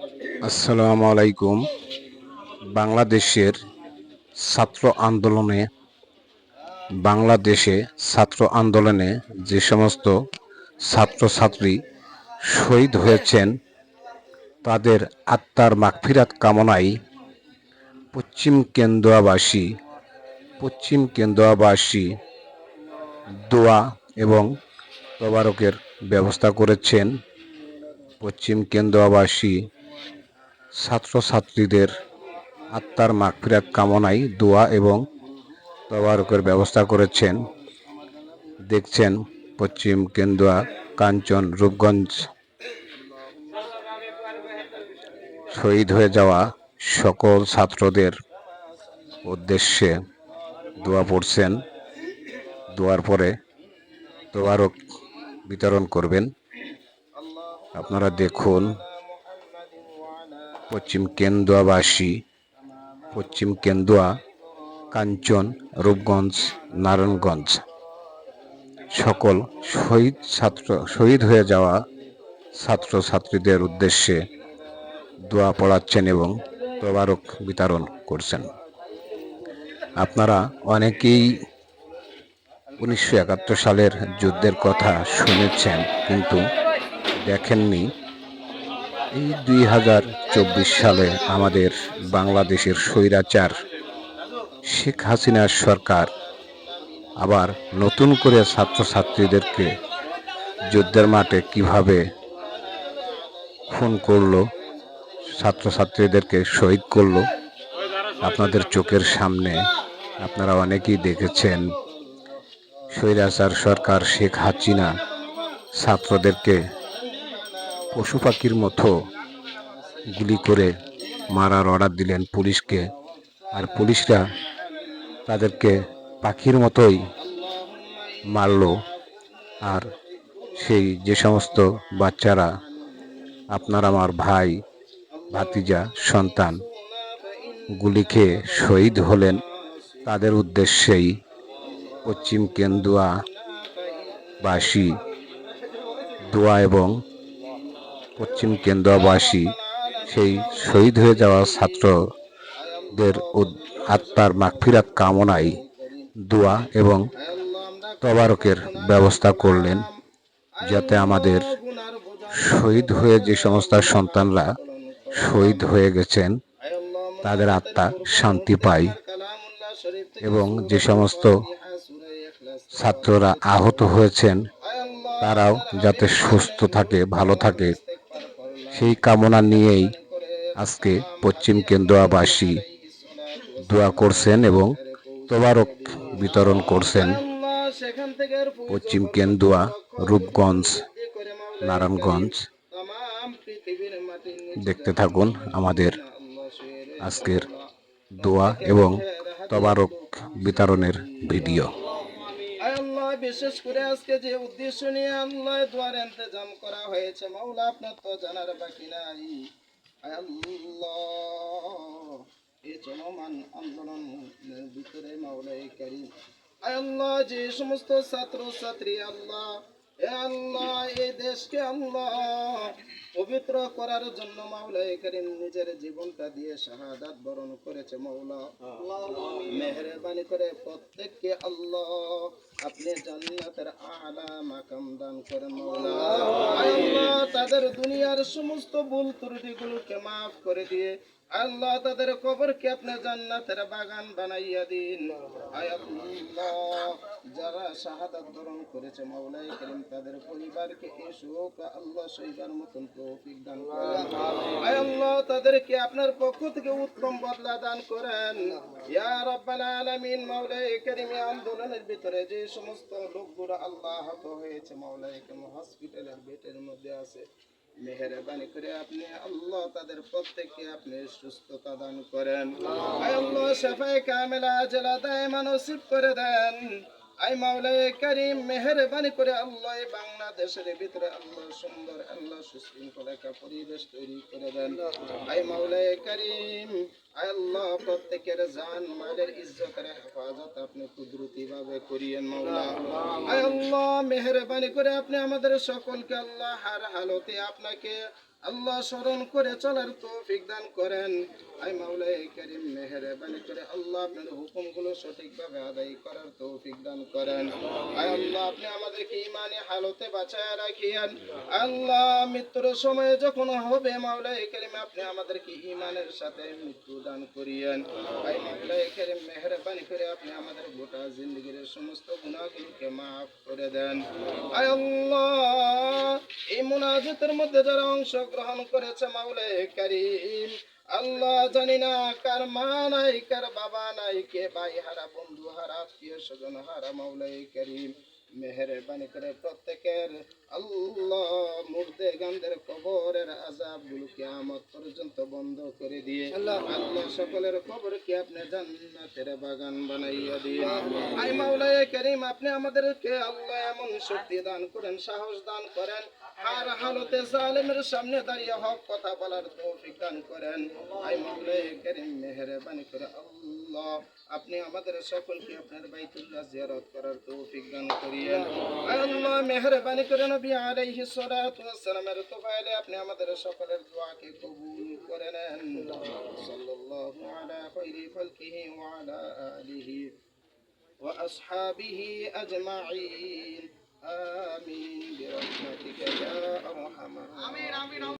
আসসালামু আলাইকুম। বাংলাদেশের ছাত্র আন্দোলনে বাংলাদেশে ছাত্র আন্দোলনে যে সমস্ত ছাত্রছাত্রী শহীদ হয়েছেন তাদের আত্মার মাগফিরাত কামনায় পশ্চিম কেন্দুয়াবাসী দোয়া এবং তবারকের ব্যবস্থা করেছেন। পশ্চিম কেন্দুয়াবাসী ছাত্রছাত্রীদের আত্মার মাগফিরাত কামনায় দোয়া এবং তবারকের ব্যবস্থা করেছেন। দেখছেন পশ্চিম কেন্দুয়া কাঞ্চন রূপগঞ্জ শহীদ হয়ে যাওয়া সকল ছাত্রদের উদ্দেশ্যে দোয়া পড়ছেন। দোয়ার পরে তবারক বিতরণ করবেন। আপনারা দেখুন পশ্চিম কেন্দুয়া কাঞ্চন রূপগঞ্জ নারায়ণগঞ্জ সকল শহীদ হয়ে যাওয়া ছাত্রছাত্রীদের উদ্দেশ্যে দোয়া পড়াচ্ছেন এবং তবারক বিতরণ করছেন। আপনারা অনেকেই 1971 সালের যুদ্ধের কথা শুনেছেন, কিন্তু দেখেননি এই 2024 সালে আমাদের বাংলাদেশের স্বৈরাচার শেখ হাসিনার সরকার আবার নতুন করে ছাত্রছাত্রীদেরকে যুদ্ধের মাঠে কিভাবে খুন করলো, ছাত্রছাত্রীদেরকে শহীদ করলো আপনাদের চোখের সামনে আপনারা অনেকেই দেখেছেন। স্বৈরাচার সরকার শেখ হাসিনা ছাত্রদেরকে পশু পাখির মতো গুলি করে মারার অর্ডার দিলেন পুলিশকে, আর পুলিশরা তাদেরকে পাখির মতোই মারল। আর সেই যে সমস্ত বাচ্চারা আপনার আমার ভাই ভাতিজা সন্তান গুলি খেয়ে শহীদ হলেন, তাদের উদ্দেশ্যেই পশ্চিম কেন্দুয়াবাসী দোয়া এবং পশ্চিম কেন্দুয়াবাসী সেই শহীদ হয়ে যাওয়া ছাত্রদের আত্মার মাগফিরাত কামনায় দোয়া এবং তবারকের ব্যবস্থা করলেন, যাতে আমাদের শহীদ হয়ে যে সমস্ত সন্তানরা শহীদ হয়ে গেছেন তাদের আত্মা শান্তি পায় এবং যে সমস্ত ছাত্ররা আহত হয়েছেন তারাও যাতে সুস্থ থাকে, ভালো থাকে, সেই কামনা নিয়েই আজকে পশ্চিম কেন্দুয়াবাসী দোয়া করছেন এবং তবারক বিতরণ করছেন। পশ্চিম কেন্দুয়া রূপগঞ্জ নারায়ণগঞ্জ দেখতে থাকুন আমাদের আজকের দোয়া এবং তবারক বিতরণের ভিডিও। বিশেষ করে আজকে যে উদ্দেশ্য নিয়ে আল্লাহ দোয়ার ইন্তজাম করা হয়েছে মাওলা আপনার তো জানার বাকি নাই। আল্লাহ এই চলমান আন্দোলনের ভিতরে মাওলাই কারীম আল্লাহ যে সমস্ত ছাত্র ছাত্রী আল্লাহ আল্লাহ এই দেশকে আল্লাহ পবিত্র করার জন্য মাওলাই কারীম নিজের জীবনটা দিয়ে শাহাদাত বরণ করেছে মাওলা, মেহেরবানি করে প্রত্যেককে আল্লাহ আপনি জান্নাতের আলা মাকাম দান করেন মাওলা। আল্লাহ তাদের দুনিয়ার সমস্ত ভুল ত্রুটিগুলোকে মাফ করে দিয়ে আল্লাহ তাদের কবরকে আপনি জান্নাতের বাগান বানাইয়া দিন। আল্লাহ যারা শাহাদাত বরণ করেছে মাওলাই কারীম তাদের পরিবারকে এই শোক আল্লাহ সইবার মতন তৌফিক দান করেন। আল্লাহ তাদেরকে আপনার পক্ষ থেকে উত্তম বদলা দান করেন ইয়া রাব্বাল আলামিন। মাওলাই কারীম আন্দোলনের ভিতরে যে সমস্ত লোকগুলো আল্লাহ আহত হয়েছে মাওলাই কারীম হসপিটালের বেডের মধ্যে আছে, মেহেরবানি করে আপনি আল্লাহ তাদের প্রত্যেককে আপনি সুস্থতা দান করেন। আল্লাহ শাফায়ে কামিলা আজলা দায়মা নসিব করে দেন। আই মাওলাই কারীম মেহেরবানি করে আল্লাহ বাংলাদেশের ভিতরে আল্লাহ সুন্দর আল্লাহ সুশৃঙ্খল একটা পরিবেশ তৈরি করে দেন। আই মাওলাই কারীম আল্লাহ প্রত্যেকের জান মালের ইজ্জতের হেফাজত আপনি কুদরতি ভাবে করিয়েন মাওলা। আল্লাহ মেহেরবানি করে আপনি আমাদের সকলকে আল্লাহ হার হালতে আপনাকে আল্লাহ স্মরণ করে চলার তৌফিক দান করেন। আই মাওলাই কারীম মেহেরবানি করে আল্লাহ আপনার হুকুমগুলো সঠিকভাবে আদায় করার তৌফিক দান করেন। আয় আল্লাহ আপনি আমাদেরকে ঈমানি হালতে বাঁচায় রাখিয়েন। আল্লাহ মৃত্যুর সময় যখন হবে মাওলাই কারীম আপনি আমাদেরকে ঈমানের সাথে মৃত্যু দান করিয়েন। আই মাওলাই কারীম মেহেরবানি করে আপনি আমাদের গোটা জিন্দেগীর সমস্ত গুনাহগুলোকে মাফ করে দেন। আয় আল্লাহ এই মুনাজাতের মধ্যে যারা অংশগ্রহণ করেছে মাওলাই কারীম আল্লাহ জানি না কার মা নাই, কার বাবা নাই, কে ভাই হারা, বন্ধু হারা, আত্মীয় স্বজন হারা মাওলাই কারীম মেহেরবানি করে প্রত্যেকের আল্লাহ মুর্দে গান্ধের কবরের আযাব গুলো কিয়ামত পর্যন্ত বন্ধ করে দিয়ে আল্লাহ সকলের কবরকে আপনি জান্নাতের বাগান বানাইয়া দিয়ে আই মাওলাই কারীম আপনি আমাদেরকে আল্লাহ এমন শক্তি দান করেন, সাহস দান করেন, আর হালতে জালেমের সামনে দাঁড়িয়ে হক কথা বলার তৌফিক দান করেন। আই মাওলাই কারীম মেহেরবানি করে আল্লাহ আপনি আমাদের সকলকে আপনার বাইতুল্লাহ জিয়ারত করার তৌফিক দান করিয়েন। আয় আল্লাহ মেহেরবানি করে নবী আলাইহিস সালাতু ওয়াস সালামের তোফাইলে আপনি আমাদের সকলের দোয়াকে কবুল করে নেন। সাল্লাল্লাহু আলা খায়রি খালকিহি ওয়া আলা আলিহি ওয়া আসহাবিহি আজমাইন। আমিন বিরহমাতিকা ইয়া আরহামার রাহিমিন।